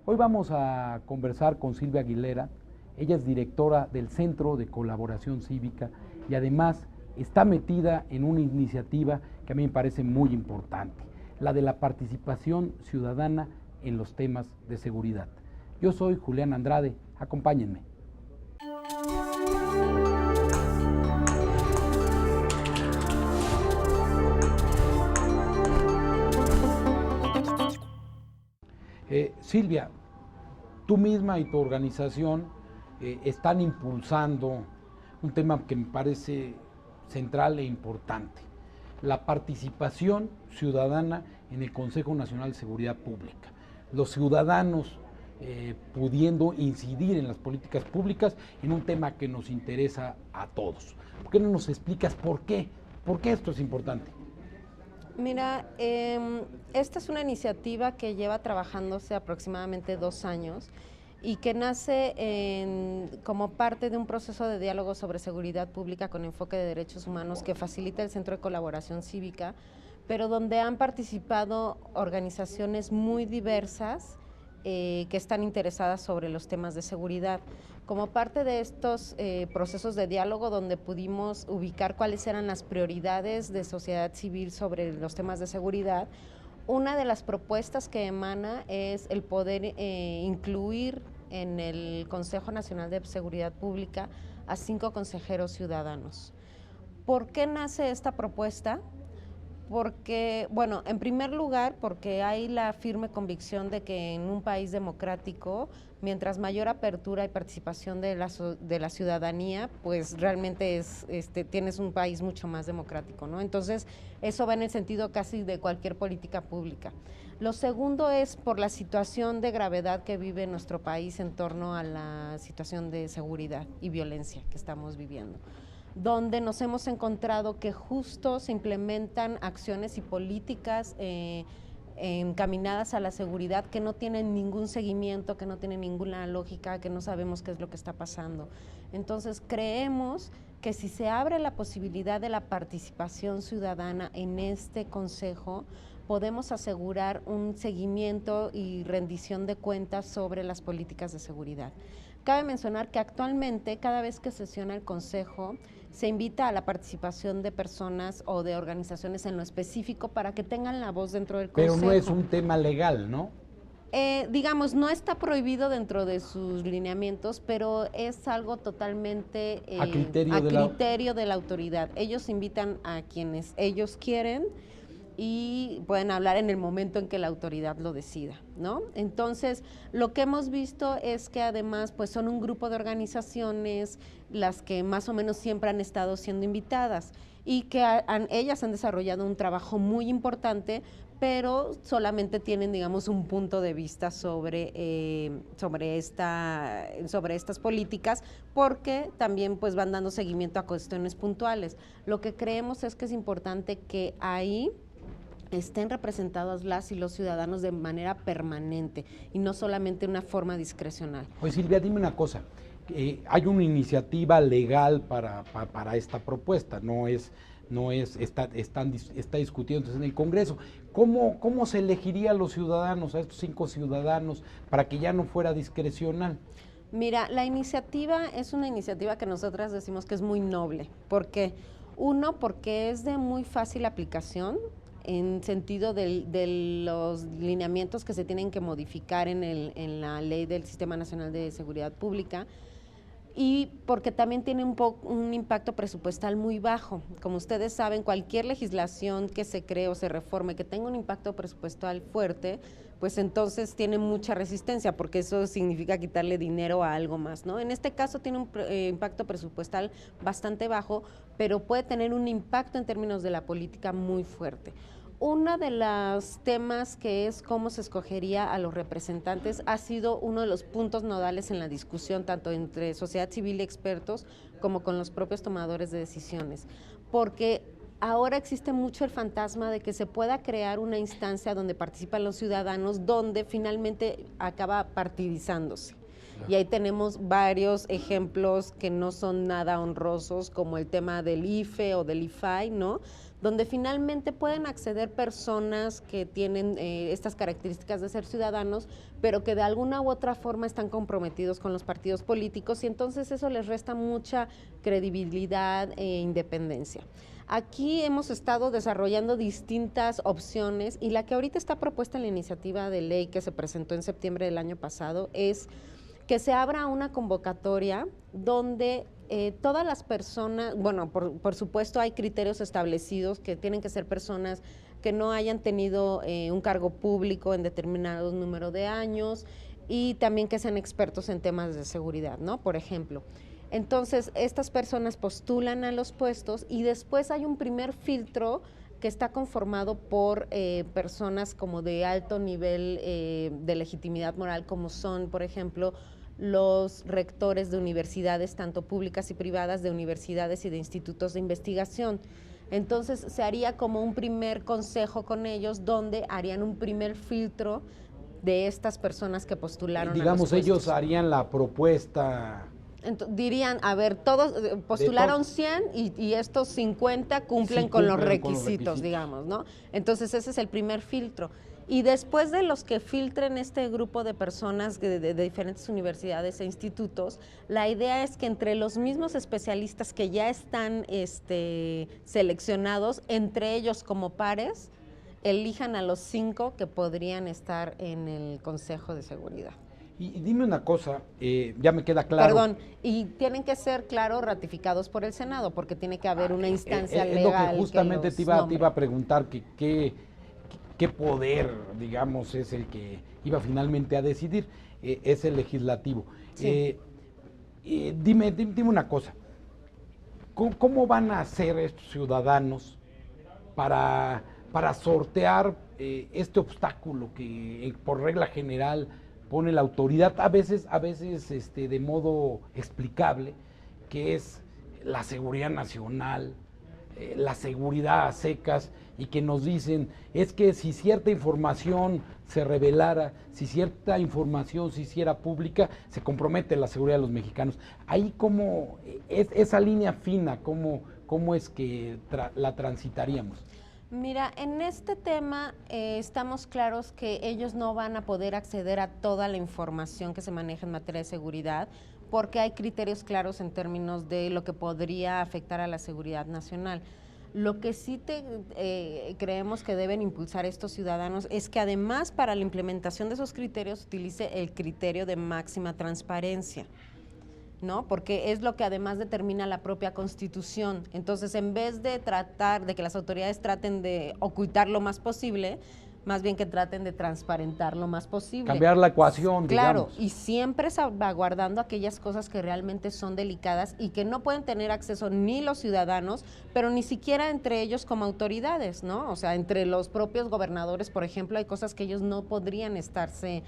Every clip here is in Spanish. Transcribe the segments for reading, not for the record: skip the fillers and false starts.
Hoy vamos a conversar con Silvia Aguilera. Ella es directora del Centro de Colaboración Cívica y además está metida en una iniciativa que a mí me parece muy importante, la de la participación ciudadana en los temas de seguridad. Yo soy Julián Andrade, acompáñenme. Silvia, tú misma y tu organización están impulsando un tema que me parece central e importante, la participación ciudadana en el Consejo Nacional de Seguridad Pública. Los ciudadanos pudiendo incidir en las políticas públicas en un tema que nos interesa a todos. ¿Por qué no nos explicas por qué? ¿Por qué esto es importante? Mira, esta es una iniciativa que lleva trabajándose aproximadamente 2 años y que nace como parte de un proceso de diálogo sobre seguridad pública con enfoque de derechos humanos que facilita el Centro de Colaboración Cívica, pero donde han participado organizaciones muy diversas que están interesadas sobre los temas de seguridad. Como parte de estos procesos de diálogo donde pudimos ubicar cuáles eran las prioridades de sociedad civil sobre los temas de seguridad, una de las propuestas que emana es el poder incluir en el Consejo Nacional de Seguridad Pública a 5 consejeros ciudadanos. ¿Por qué nace esta propuesta? Porque, bueno, en primer lugar, porque hay la firme convicción de que en un país democrático, mientras mayor apertura y participación de la ciudadanía, pues realmente tienes un país mucho más democrático, ¿no? Entonces, eso va en el sentido casi de cualquier política pública. Lo segundo es por la situación de gravedad que vive nuestro país en torno a la situación de seguridad y violencia que estamos viviendo, donde nos hemos encontrado que justo se implementan acciones y políticas encaminadas a la seguridad que no tienen ningún seguimiento, que no tienen ninguna lógica, que no sabemos qué es lo que está pasando. Entonces creemos que si se abre la posibilidad de la participación ciudadana en este consejo, podemos asegurar un seguimiento y rendición de cuentas sobre las políticas de seguridad. Cabe mencionar que actualmente cada vez que sesiona el Consejo se invita a la participación de personas o de organizaciones en lo específico para que tengan la voz dentro del Consejo. Pero no es un tema legal, ¿no? Digamos, no está prohibido dentro de sus lineamientos, pero es algo totalmente a criterio de la autoridad. Ellos invitan a quienes ellos quieren y pueden hablar en el momento en que la autoridad lo decida, ¿no? Entonces, lo que hemos visto es que además pues son un grupo de organizaciones las que más o menos siempre han estado siendo invitadas y que ellas han desarrollado un trabajo muy importante, pero solamente tienen, digamos, un punto de vista sobre estas políticas, porque también pues van dando seguimiento a cuestiones puntuales. Lo que creemos es que es importante que ahí estén representados las y los ciudadanos de manera permanente y no solamente una forma discrecional. Oye, Silvia, dime una cosa, hay una iniciativa legal para esta propuesta, está discutiéndose en el Congreso. ¿Cómo se elegiría a los ciudadanos, a estos 5 ciudadanos, para que ya no fuera discrecional? Mira, la iniciativa es una iniciativa que nosotras decimos que es muy noble. ¿Por qué? Uno, porque es de muy fácil aplicación, en sentido de los lineamientos que se tienen que modificar en la ley del Sistema Nacional de Seguridad Pública, y porque también tiene un impacto presupuestal muy bajo. Como ustedes saben, cualquier legislación que se cree o se reforme que tenga un impacto presupuestal fuerte, pues entonces tiene mucha resistencia, porque eso significa quitarle dinero a algo más, ¿no? En este caso tiene un impacto presupuestal bastante bajo, pero puede tener un impacto en términos de la política muy fuerte. Uno de los temas que es cómo se escogería a los representantes ha sido uno de los puntos nodales en la discusión, tanto entre sociedad civil y expertos como con los propios tomadores de decisiones, porque ahora existe mucho el fantasma de que se pueda crear una instancia donde participan los ciudadanos, donde finalmente acaba partidizándose. Y ahí tenemos varios ejemplos que no son nada honrosos, como el tema del IFE o del IFAI, ¿no? Donde finalmente pueden acceder personas que tienen estas características de ser ciudadanos, pero que de alguna u otra forma están comprometidos con los partidos políticos, y entonces eso les resta mucha credibilidad e independencia. Aquí hemos estado desarrollando distintas opciones, y la que ahorita está propuesta en la iniciativa de ley que se presentó en septiembre del año pasado es que se abra una convocatoria donde todas las personas, bueno, por supuesto hay criterios establecidos que tienen que ser personas que no hayan tenido un cargo público en determinado número de años, y también que sean expertos en temas de seguridad, ¿no? Por ejemplo. Entonces, estas personas postulan a los puestos, y después hay un primer filtro que está conformado por personas como de alto nivel de legitimidad moral, como son, por ejemplo, los rectores de universidades, tanto públicas y privadas, de universidades y de institutos de investigación. Entonces se haría como un primer consejo con ellos, donde harían un primer filtro de estas personas que postularon. Digamos, ellos harían la propuesta. Dirían, a ver, todos postularon 100 y estos 50 cumplen con los requisitos, digamos, ¿no? Entonces ese es el primer filtro. Y después de los que filtren este grupo de personas de diferentes universidades e institutos, la idea es que entre los mismos especialistas que ya están seleccionados, entre ellos como pares, elijan a los 5 que podrían estar en el Consejo de Seguridad. Y dime una cosa, ya me queda claro. Perdón, y tienen que ser, claro, ratificados por el Senado, porque tiene que haber una instancia legal. Es lo que justamente te iba a preguntar, qué poder, digamos, es el que iba finalmente a decidir, es el legislativo. Sí. Dime una cosa, ¿cómo van a hacer estos ciudadanos para sortear este obstáculo que por regla general pone la autoridad, a veces de modo explicable, que es la seguridad nacional, la seguridad a secas, y que nos dicen, es que si cierta información se revelara, si cierta información se hiciera pública, se compromete la seguridad de los mexicanos? Ahí, ¿cómo es esa línea fina, cómo es que la transitaríamos? Mira, en este tema estamos claros que ellos no van a poder acceder a toda la información que se maneja en materia de seguridad, porque hay criterios claros en términos de lo que podría afectar a la seguridad nacional. Lo que sí creemos que deben impulsar estos ciudadanos es que además para la implementación de esos criterios utilice el criterio de máxima transparencia, ¿no? Porque es lo que además determina la propia Constitución. Entonces, en vez de tratar de que las autoridades traten de ocultar lo más posible, más bien que traten de transparentar lo más posible. Cambiar la ecuación, claro, digamos. y siempre salvaguardando aquellas cosas que realmente son delicadas y que no pueden tener acceso ni los ciudadanos, pero ni siquiera entre ellos como autoridades, ¿no? O sea, entre los propios gobernadores, por ejemplo, hay cosas que ellos no podrían estarse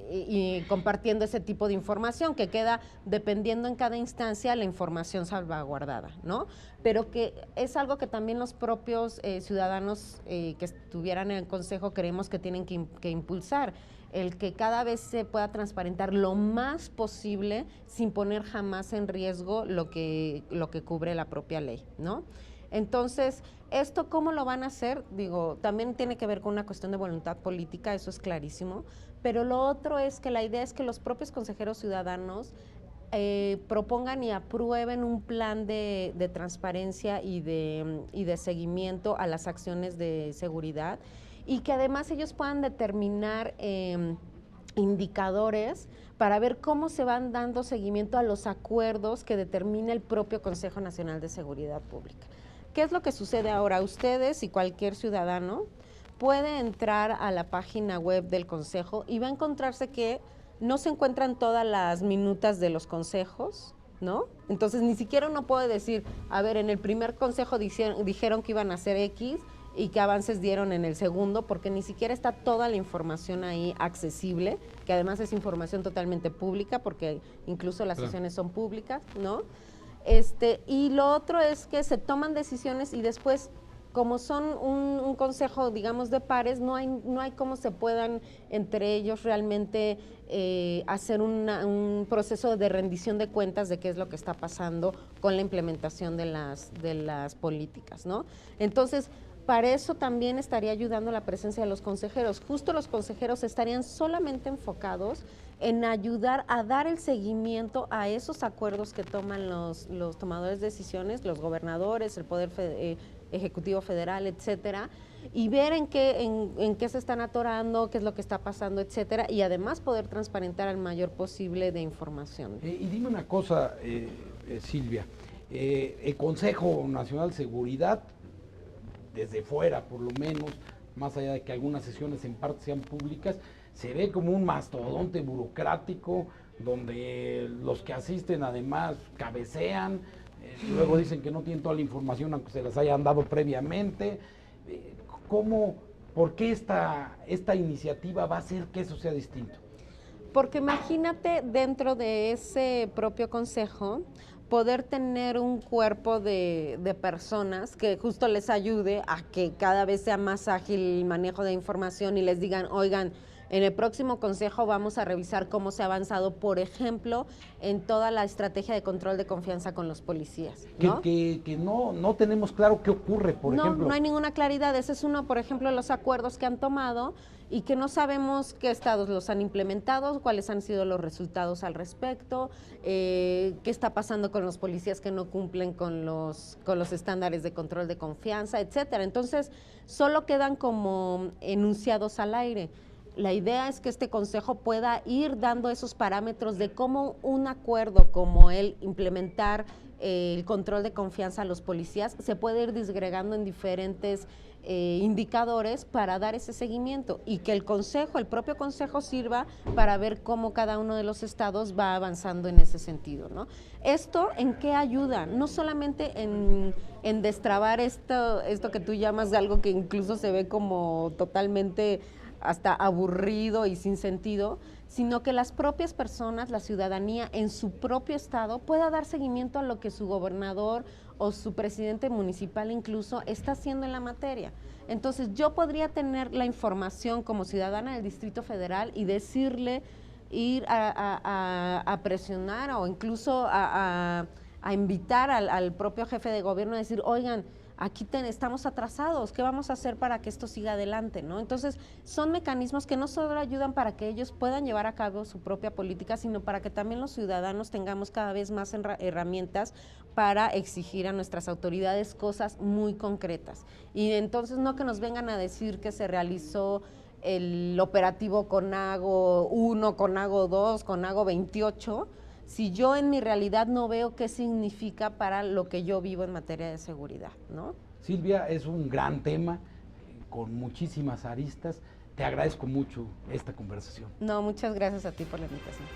y compartiendo ese tipo de información, que queda dependiendo en cada instancia la información salvaguardada, ¿no? Pero que es algo que también los propios ciudadanos que estuvieran en el Consejo creemos que tienen que impulsar, el que cada vez se pueda transparentar lo más posible sin poner jamás en riesgo lo que cubre la propia ley, ¿no? Entonces, ¿esto cómo lo van a hacer? Digo, también tiene que ver con una cuestión de voluntad política, eso es clarísimo, pero lo otro es que la idea es que los propios consejeros ciudadanos propongan y aprueben un plan de transparencia y de seguimiento a las acciones de seguridad, y que además ellos puedan determinar indicadores para ver cómo se van dando seguimiento a los acuerdos que determina el propio Consejo Nacional de Seguridad Pública. ¿Qué es lo que sucede ahora? Ustedes y cualquier ciudadano puede entrar a la página web del Consejo y va a encontrarse que no se encuentran todas las minutas de los consejos, ¿no? Entonces ni siquiera uno puede decir, a ver, en el primer consejo dijeron que iban a hacer X y qué avances dieron en el segundo, porque ni siquiera está toda la información ahí accesible, que además es información totalmente pública, porque incluso las sesiones son públicas, ¿no? Y lo otro es que se toman decisiones y después como son un consejo, digamos, de pares, no hay cómo se puedan entre ellos realmente hacer un proceso de rendición de cuentas de qué es lo que está pasando con la implementación de las políticas, ¿no? Entonces, para eso también estaría ayudando la presencia de los consejeros. Justo los consejeros estarían solamente enfocados en ayudar a dar el seguimiento a esos acuerdos que toman los tomadores de decisiones, los gobernadores, el Poder Ejecutivo Federal, etcétera, y ver en qué se están atorando, qué es lo que está pasando, etcétera, y además poder transparentar al mayor posible de información. Y dime una cosa, Silvia, el Consejo Nacional de Seguridad, desde fuera por lo menos, más allá de que algunas sesiones en parte sean públicas, se ve como un mastodonte burocrático, donde los que asisten además cabecean, luego dicen que no tienen toda la información aunque se las hayan dado previamente. ¿Por qué esta iniciativa va a hacer que eso sea distinto? Porque imagínate dentro de ese propio consejo poder tener un cuerpo de personas que justo les ayude a que cada vez sea más ágil el manejo de información y les digan, oigan, en el próximo consejo vamos a revisar cómo se ha avanzado, por ejemplo, en toda la estrategia de control de confianza con los policías, ¿no? Que no tenemos claro qué ocurre, por ejemplo. No hay ninguna claridad. Ese es uno, por ejemplo, los acuerdos que han tomado y que no sabemos qué estados los han implementado, cuáles han sido los resultados al respecto, qué está pasando con los policías que no cumplen con los estándares de control de confianza, etcétera. Entonces, solo quedan como enunciados al aire. La idea es que este consejo pueda ir dando esos parámetros de cómo un acuerdo como el implementar el control de confianza a los policías se puede ir disgregando en diferentes indicadores para dar ese seguimiento y que el propio consejo sirva para ver cómo cada uno de los estados va avanzando en ese sentido, ¿no? ¿Esto en qué ayuda? No solamente en destrabar esto que tú llamas de algo que incluso se ve como totalmente hasta aburrido y sin sentido, sino que las propias personas, la ciudadanía en su propio estado pueda dar seguimiento a lo que su gobernador o su presidente municipal incluso está haciendo en la materia. Entonces yo podría tener la información como ciudadana del Distrito Federal y decirle, ir a presionar o incluso a invitar al propio jefe de gobierno a decir, oigan, aquí estamos atrasados, ¿qué vamos a hacer para que esto siga adelante, ¿no? Entonces, son mecanismos que no solo ayudan para que ellos puedan llevar a cabo su propia política, sino para que también los ciudadanos tengamos cada vez más herramientas para exigir a nuestras autoridades cosas muy concretas. Y entonces no que nos vengan a decir que se realizó el operativo CONAGO 1, CONAGO 2, CONAGO 28, si yo en mi realidad no veo qué significa para lo que yo vivo en materia de seguridad, ¿no? Silvia, es un gran tema, con muchísimas aristas. Te agradezco mucho esta conversación. No, muchas gracias a ti por la invitación.